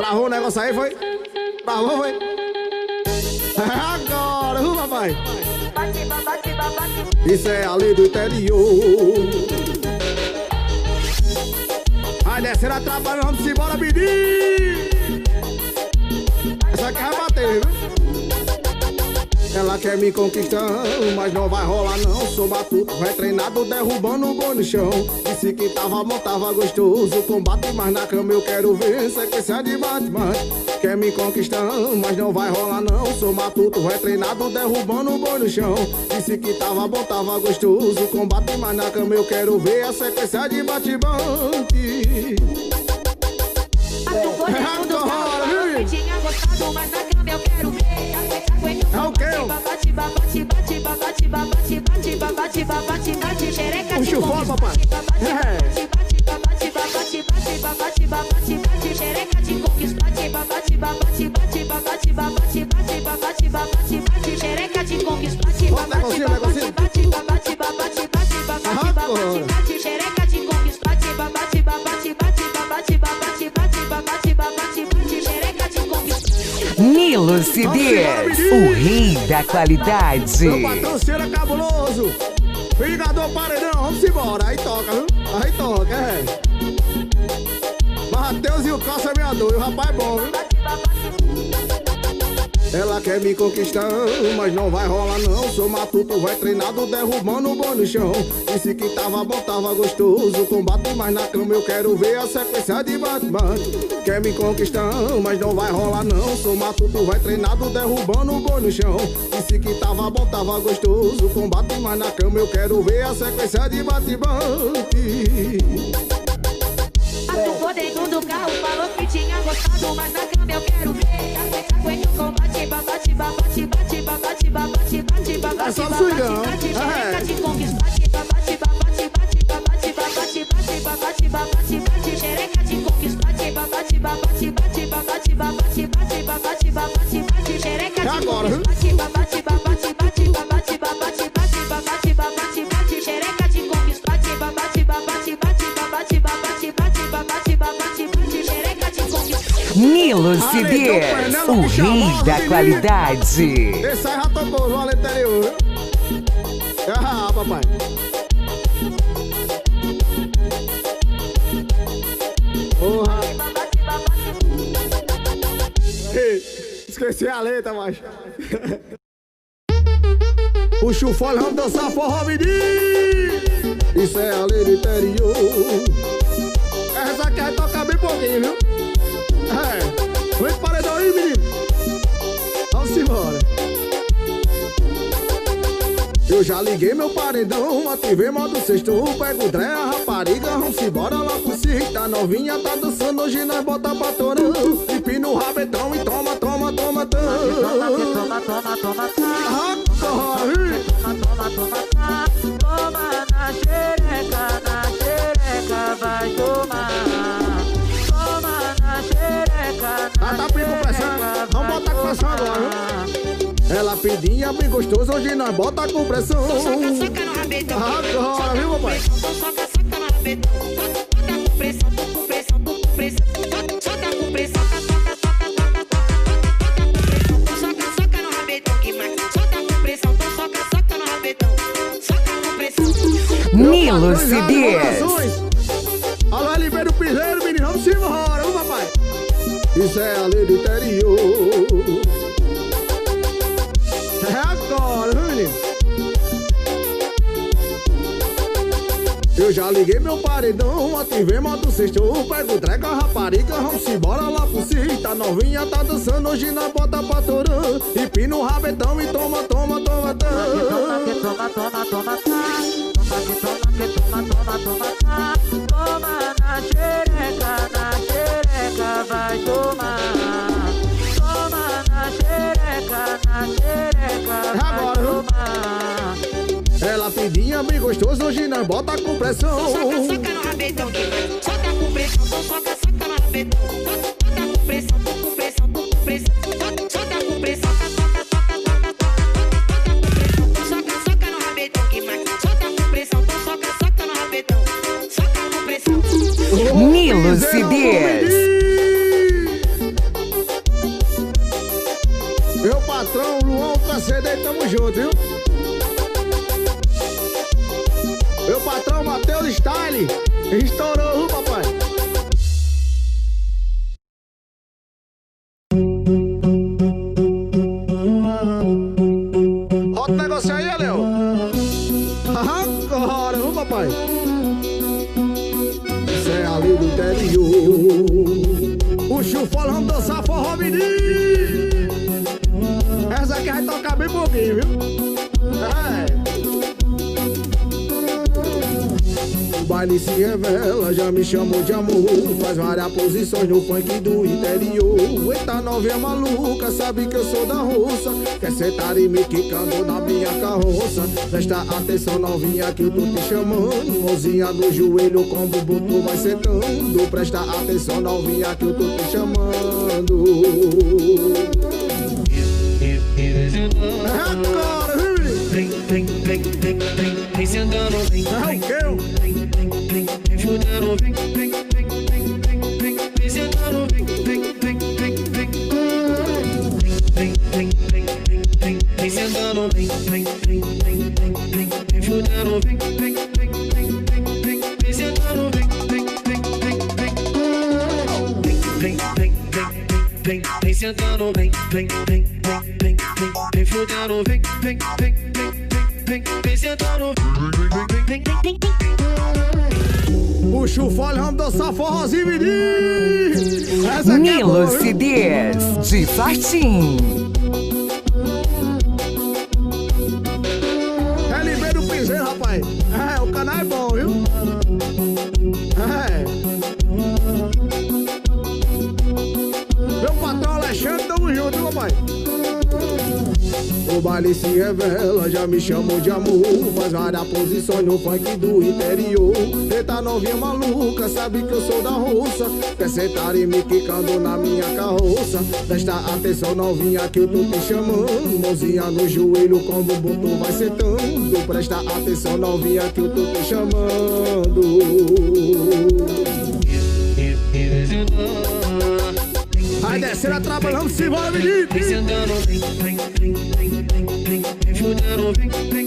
Travou o negócio aí, foi? Travou, foi? Agora, papai. Isso é a lei do interior. Vai descer a trabalho, vamos embora, menino. Essa aqui vai bater, viu? Ela quer me conquistar, mas não vai rolar não. Sou matuto, vai treinado, derrubando o boi no chão. Disse que tava bom, tava gostoso combate, mas na cama eu quero ver sequência de bate-bate. Quer me conquistar, mas não vai rolar não. Sou matuto, vai treinado, derrubando o boi no chão. Disse que tava bom, tava gostoso combate, mas na cama eu quero ver a sequência de bate-bate. Agora, viu? Tinha gostado, mas na cama eu quero ver. É o quê? Puxa o fogo, papai. Xereca de conquista, xereca de conquista, Nilo Cidias, o rei da qualidade. Meu patrocínio é cabuloso. Vingador paredão, vamos embora. Aí toca, viu? Aí toca, é. Mateus e o Calça 62, o rapaz é bom, viu? Ela quer me conquistar, mas não vai rolar não. Sou matuto, vai treinado, derrubando o boi no chão. Disse que tava bom, tava gostoso combate, mas na cama eu quero ver a sequência de bate-bate. Quer me conquistar, mas não vai rolar não. Sou matuto, vai treinado, derrubando o boi no chão. Disse que tava bom, tava gostoso combate, mas na cama eu quero ver a sequência de bate-bate. Por dentro do carro falou que tinha gostado, mas na cama eu quero ver. Aguenta o combate, babate, babate, bate, babate, babate, bate, babate, é só swingão. xereca de conquista, babate, babate, bate, babate, babate, bate, babate, babate, bate, xereca de conquista, babate, babate, bate, babate, babate, bate, babate, babate, bate, xereca de conquista, babate, babate, bate, babate, babate, bate, babate, babate, bate, xereca de conquista, babate, babate, bate, babate, babate, bate, babate, babate, bate, xereca de conquista. Nilo Cidias, o rei da qualidade. Esse aí já tocou, vale interior. Ah, papai. Porra. Ei, esqueci a letra, macho. Puxa o fole, vamos dançar forró, menino. Isso é a lei do interior. Essa aqui vai tocar bem pouquinho, viu? É, vem paredão aí, menino. Vamos embora. Eu já liguei meu paredão, ativei modo sexto. Pego o Dré, a rapariga, vamos embora lá pro sítio. Tá novinha, tá dançando, hoje nós bota pra torão. Empina o rabetão e toma, toma, toma, toma. Toma, toma, toma, toma na xereca vai tomar. Toma na xereca, tá com pressão, vamos botar com pressão agora, viu? Ela pedinha bem gostoso, hoje nós bota com pressão. Soca, soca no rabetão. Agora, viu, papai? Soca, soca no rabetão. Bota com pressão, tô com pressão, tô com pressão. Soca com pressão, soca, soca, soca no rabetão. Que mais? Soca com pressão, tô soca no rabetão. Soca com pressão. Nilo Cidias. Alô, Oliveira, o piseiro, menino, vamos embora, viu, papai? Isso é a lei do interior. É agora, viu, menino? Eu já liguei meu paredão, ativei modo sexto. Pego o Drega, rapariga, vamos embora lá pro sítio. Tá novinha, tá dançando, hoje nós bota pra torão. Empina o rabetão e toma, toma, toma, toma. Toma, toma, toma, toma na xereca vai tomar. Toma na xereca vai tomar. Ela pedinha bem gostoso, hoje nós bota com pressão. Soca, soca no rabetão, que vai. Soca com pressão, soca, soca no rabetão. Bota com pressão, tô com pressão, tô com pressão. Soca com pressão, soca, soca no rabetão, que mais? Soca com pressão, tô soca no rabetão. Soca com pressão. Nilo Cidias. Dona CD, tamo junto, viu? Meu patrão Matheus Style estourou, viu, papai? Bota o negócio aí, Léo. Agora, viu, papai? Isso é ali do interior. O Chu falando dançar forró, menino. Essa aqui vai tocar bem pouquinho, viu? O baile se revela, já me chamou de amor. Faz várias posições no funk do interior. Eita novinha maluca, sabe que eu sou da roça. Quer sentar e me quicando na minha carroça. Presta atenção novinha que eu tô te chamando. Mãozinha no joelho com o bumbum tu vai sentando. Presta atenção novinha que eu tô te chamando. Agora, vem sentando, vem sentando, vem sentando, vem sentando, puxa o folha, vamos dançar forrozinho, menino. Nilo CDs de Fartim. É Limeiro Piseiro, rapaz. É, o canal é bom, viu? É. Meu patrão Alexandre, tamo junto, viu, papai? O baile se revela, já me chamou de amor. Faz várias posições no funk do interior. Eita novinha maluca, sabe que eu sou da roça. Quer sentar e me quicando na minha carroça. Presta atenção novinha que eu tô te chamando. Mãozinha no joelho com o bumbum tu vai sentando. Presta atenção novinha que eu tô te chamando. Vai descer a trava, vamos se embora, menino. Vem sentando, vem sentando, vem sentando, vem sentando,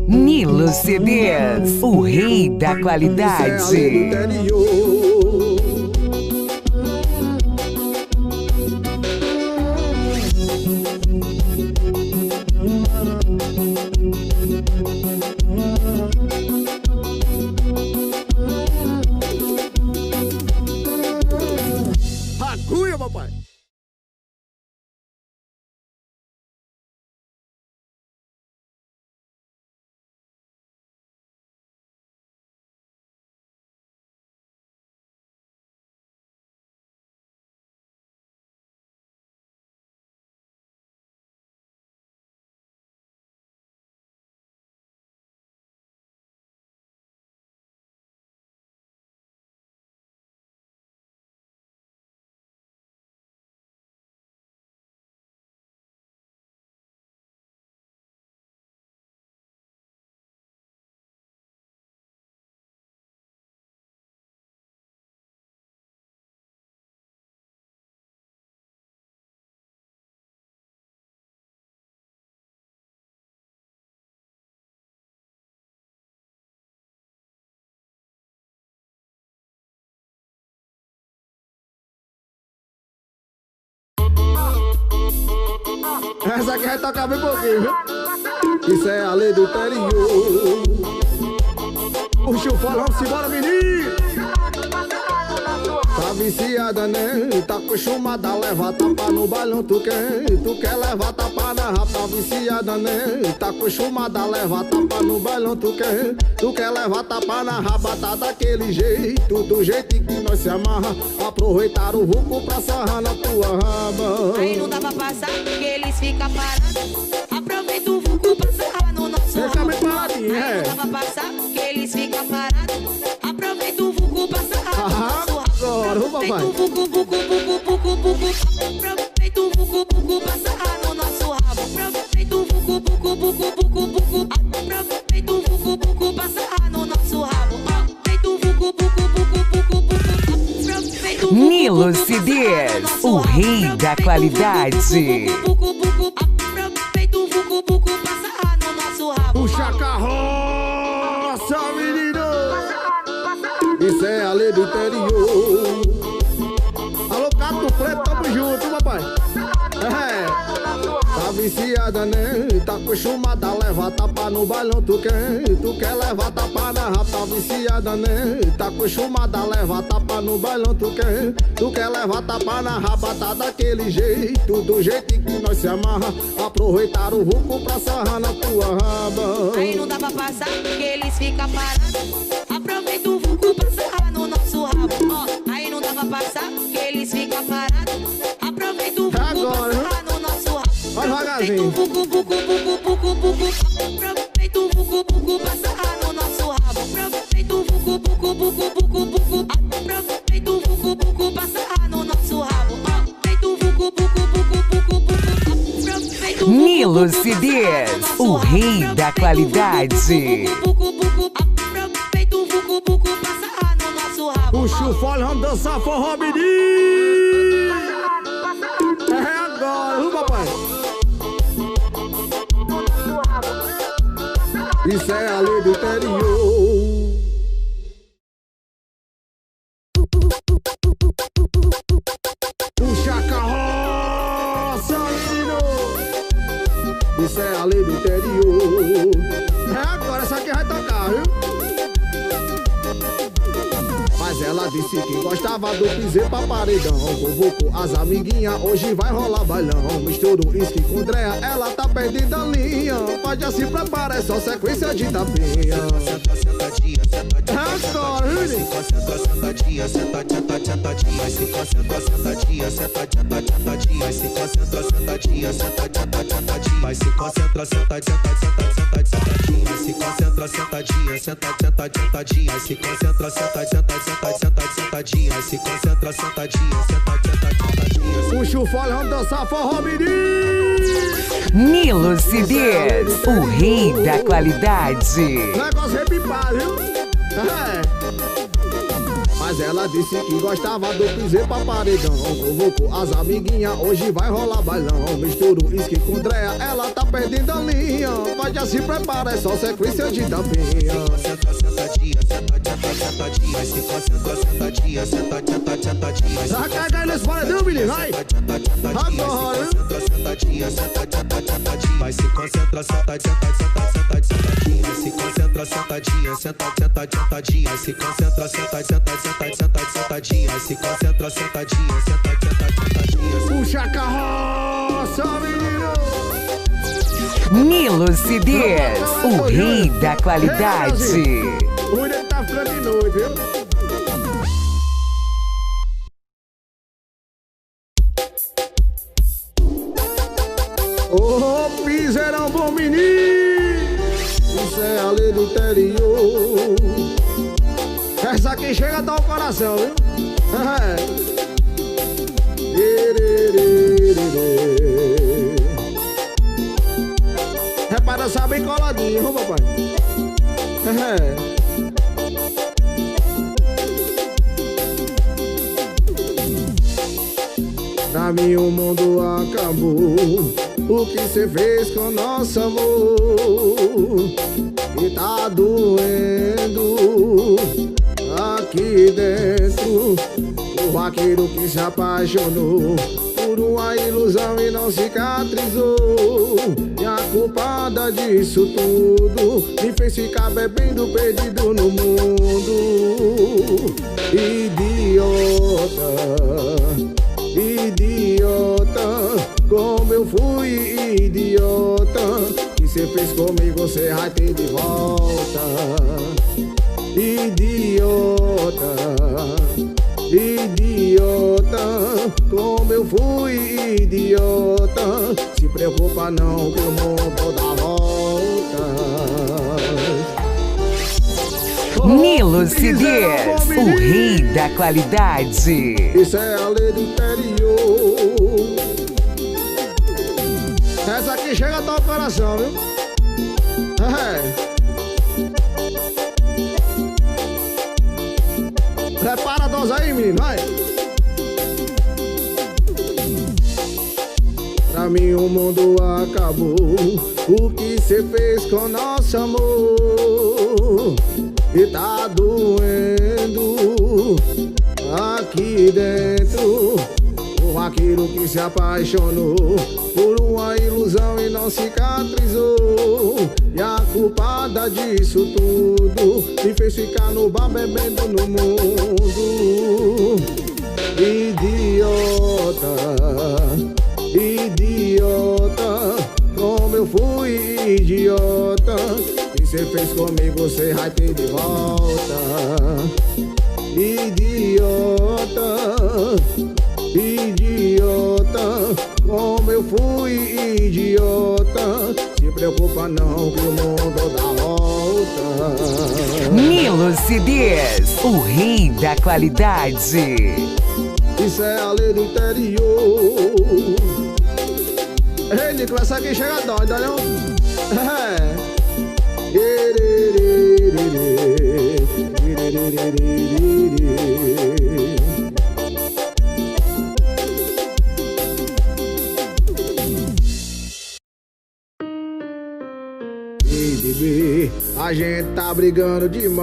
Nilo CDs, o rei da qualidade. Agulha, papai. Essa aqui vai tocar bem pouquinho, viu? Isso é a lei do interior. Puxa o folha, vamos embora, menino. Tá viciada, né? Tá acostumada a levar tapa no bailão. Tu quer levar tapa na rapa. Tá viciada, né? Tá acostumada a levar tapa no bailão. Tu quer levar tapa na raba. Tá daquele jeito, do jeito que nós se amarra. Aproveitar o vulco pra sarrar na tua raba. Aí não dá pra passar, porque eles ficam parados. Aproveita o vulco Aí não dá pra passar, que eles ficam parados. Aproveita o vulgo pra sarrar no nosso rabo. Agora, papai. Aproveita o vulgo, aproveita o vulgo pra sarrar no nosso rabo. Aproveita o vulgo, aproveita o vulgo pra sarrar no nosso rabo. Aproveita o vulgo, Nilo CDs, o rei da qualidade. Aproveita o vulgo pra sarrar no nosso rabo. Puxa a carroça, menino. Isso é a lei do interior. Alô, Cato Preto, tamo junto, papai. Tá viciada, né? Tá acostumada, leva tapa no bailão. Tu quer levar tapa na rapa. Tá viciada, né? Tá acostumada, leva tapa no bailão. Tu quer levar tapa na rapa. Tá daquele jeito, do jeito que nós se amarra. Aproveitar o vulco pra sarrar na tua raba. Aí não dá pra passar, que eles ficam parados. Aproveita o vulco pra sarrar no nosso rabo. Aí não dá pra passar, que eles ficam parados. Aproveita o vulco pra sarrar no nosso rabo. Vai devagarzinho. Aproveita o vulgo pra sarrar no nosso rabo. Aproveita o vulgo, aproveita o vulgo pra sarrar no nosso rabo. Aproveita o vulgo, aproveita o vulgo. Nilo CDs, o rei da qualidade. Aproveita o vulgo pra sarrar no nosso rabo. Puxa o fole, vamos dançar forró, menino. É agora, viu, papai? Isso é a lei do interior. Puxa a carroça, menino. Isso é a lei do interior. É agora, essa aqui vai tocar, viu? Mas ela disse que gostava do piseiro pra paredão. Convocou as amiguinhas, hoje vai rolar bailão. Misturou uísque com dreia, ela tá perdendo a linha. Pode se preparar, é só sequência de tapinha. Agora, Rui. Concentra, sentadinha, sentadinha, se concentra, sentadinha, sentadinha, se concentra, sentadinha, sentadinha, vai se concentra, sentadinha, se concentra, sentadinha, sentadinha, se concentra, sentadinha, se concentra, sentadinha, sentadinha. Puxa o fole, vamos dançar forró, menino. Nilo CDs, o rei da qualidade. Negócio repipado, viu? Mas ela disse que gostava do piseiro pra paredão. Convocou as amiguinhas, hoje vai rolar bailão. Misturou uísque com dreia, ela tá perdendo a linha. Vai já se prepara, é só sequência de tapinha. Concentra, sentadinha, sentadinha, se concentra, sentadinha, sentadinha. Já carga nesse paredão, menino, vai! Agora, Sentadinha, sentadinha, vai se concentra, sentadinha, se concentra, sentadinha, sentadinha, se concentra, sentadinha, se concentra, sentadinha, sentadinha. puxa a carroça, menino. Nilo CDs, o rei da qualidade. O William tá ficando de noite, viu? Ô, piseirão bom menino. Isso é a lei do interior. Essa aqui chega a dar o coração, viu? Repara, essa bem coladinha, viu, papai? Pra mim o mundo acabou. O que cê fez com nosso amor? E tá doendo aqui dentro. O vaqueiro que se apaixonou por uma ilusão e não cicatrizou. E a culpada disso tudo me fez ficar bebendo, perdido no mundo. Idiota, idiota, como eu fui idiota. Que cê fez comigo, você vai ter de volta. Idiota, idiota, como eu fui idiota. Se preocupa não que o mundo dá volta. Nilo CDs, o rei da qualidade. Isso é a lei do interior. Essa aqui chega a tocar o coração, viu? Prepara a dose aí, menino, vai. Pra mim o mundo acabou. O que cê fez com nosso amor? E tá doendo aqui dentro. O vaqueiro que se apaixonou por uma ilusão e não cicatrizou. E a culpada disso tudo me fez ficar no bar bebendo no mundo. Idiota, idiota, como eu fui idiota. E cê fez comigo, cê vai ter de volta. Idiota, idiota, como eu fui idiota. Se preocupa não que o mundo dá volta. Nilo CDs, o rei da qualidade. Isso é a lei do interior. Ei, Nico, essa aqui chega doida, não? Ei, bebê, a gente tá brigando demais.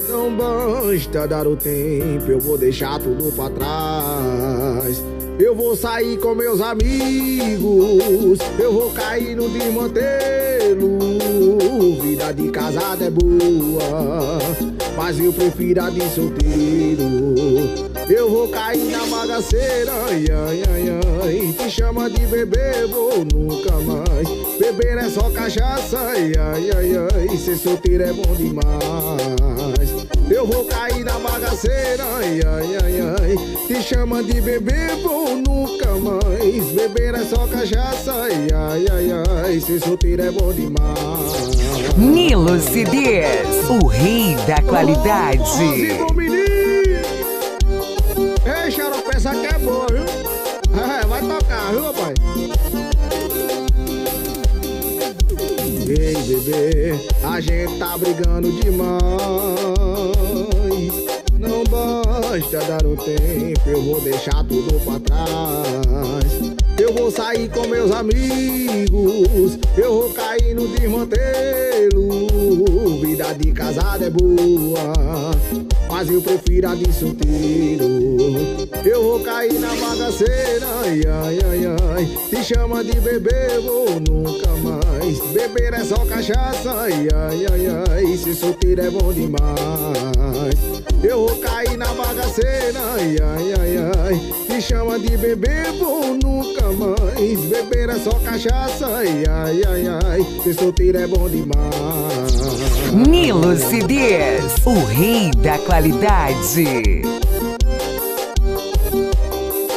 Não basta dar o tempo, eu vou deixar tudo pra trás. Eu vou sair com meus amigos, eu vou cair no desmantelo. Vida de casado é boa, mas eu prefiro a de solteiro. Eu vou cair na bagaceira, ai, ai, ai, ai. Te chama de bebê, vou nunca mais. Beber é só cachaça, ai, ai, ai, ai. Ser solteiro é bom demais. Eu vou cair na bagaceira, ai, ai, ai, ai. Te chama de bebê, vou nunca mais. Beber é só cachaça, ai, ai, ai, ai. Ser solteiro é bom demais. Nilo CDs, o rei da qualidade. Ei, xarope, essa aqui é boa, viu? Vai tocar, viu, papai? Ei, bebê, a gente tá brigando demais. Não basta dar um tempo, eu vou deixar tudo pra trás. Eu vou sair com meus amigos, eu vou cair no desmantelo. Vida de casado é boa, mas eu prefiro a de solteiro. Eu vou cair na bagaceira, ai, ai, ai, ai. Te chama de bebê, vou nunca mais. Beber é só cachaça, ai, ai, ai, ai. Ser solteiro é bom demais. Eu vou cair na bagaceira, ai, ai, ai, ai. Te chama de bebê, vou nunca mais. Beber é só cachaça, ai, ai, ai, ai. Ser solteiro é bom demais. Nilo CDs, o rei da qualidade.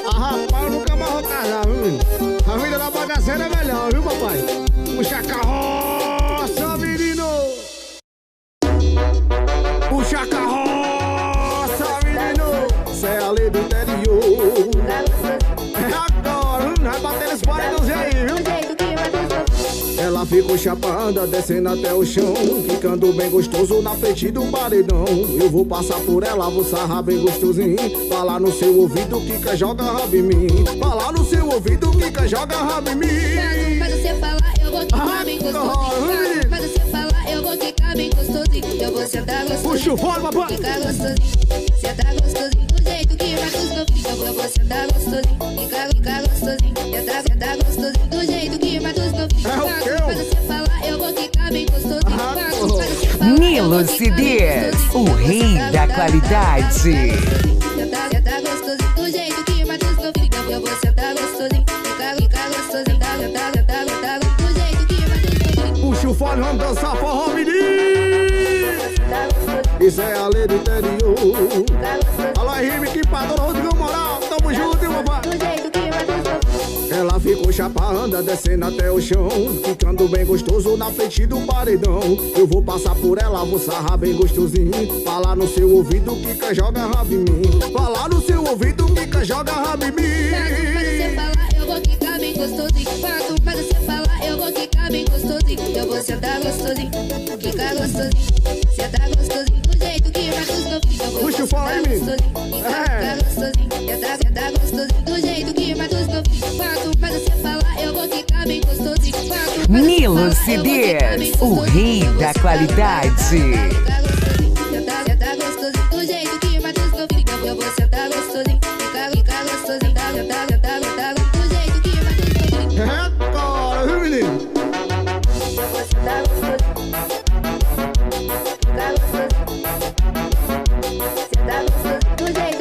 Rapaz, eu nunca mais vou casar, viu, menino? A vida da bagaceira é melhor, viu, papai? Puxa a carroça, menino! Puxa a carroça, menino! Cê é a lei do interior. É agora, viu? Vai bater nesse paredãozinho aí, viu? Ela ficou chapada, descendo até o chão, ficando bem gostoso na frente do paredão. Eu vou passar por ela, vou sarrar bem gostosinho. Falar no seu ouvido que quer jogar rabo em mim. Falar no seu ouvido que quer jogar rabo em mim. Faz você falar, eu vou ficar bem gostosinho. Faz você falar, eu vou ficar bem gostosinho. Eu vou sentar gostosinho. Puxa o fone, papai. Ficar gostosinho, sentar gostosinho. Do jeito que vai dos novinhos. Eu vou sentar gostosinho. Ficar gostosinho. Sentar gostosinho. Do jeito que vai dos novinhos. Faz você falar, eu vou ficar bem gostosinho. Nilo CDs, o rei da qualidade. Sentar gostosinho. Do jeito que vai dos novinhos. Eu vou sentar gostosinho. Ficar gostosinho. Sentar do jeito que vai dos novinhos. Puxa o fone, vamos dançar forró, menino. Isso é a lei do interior. Alô, rime que chapando, descendo até o chão, ficando bem gostoso na frente do paredão. Eu vou passar por ela, vou sarrar bem gostosinho, falar no seu ouvido que quer joga rabo em mim. Falar no seu ouvido que quer joga rabo em mim. Quanto mais você falar, eu vou quicar bem gostosinho. Eu vou sentar gostosinho, quicar gostosinho, sentar gostosinho, do jeito que vai dos novinhos. Eu vou sentar gostosinho, quicar gostosinho, sentar gostosinho, do jeito que vai dos novinhos. Quanto mais você falar, eu vou quicar bem gostosinho. Nilo CDs, o rei da qualidade. Sentar gostosinho, do jeito que vai dos novinhos. Eu vou sentar gostosinho, quicar gostosinho, sentar do jeito que vai dos novinhos. É, cara, viu, menino? Eu vou sentar gostosinho, quicar gostosinho, sentar gostosinho, do jeito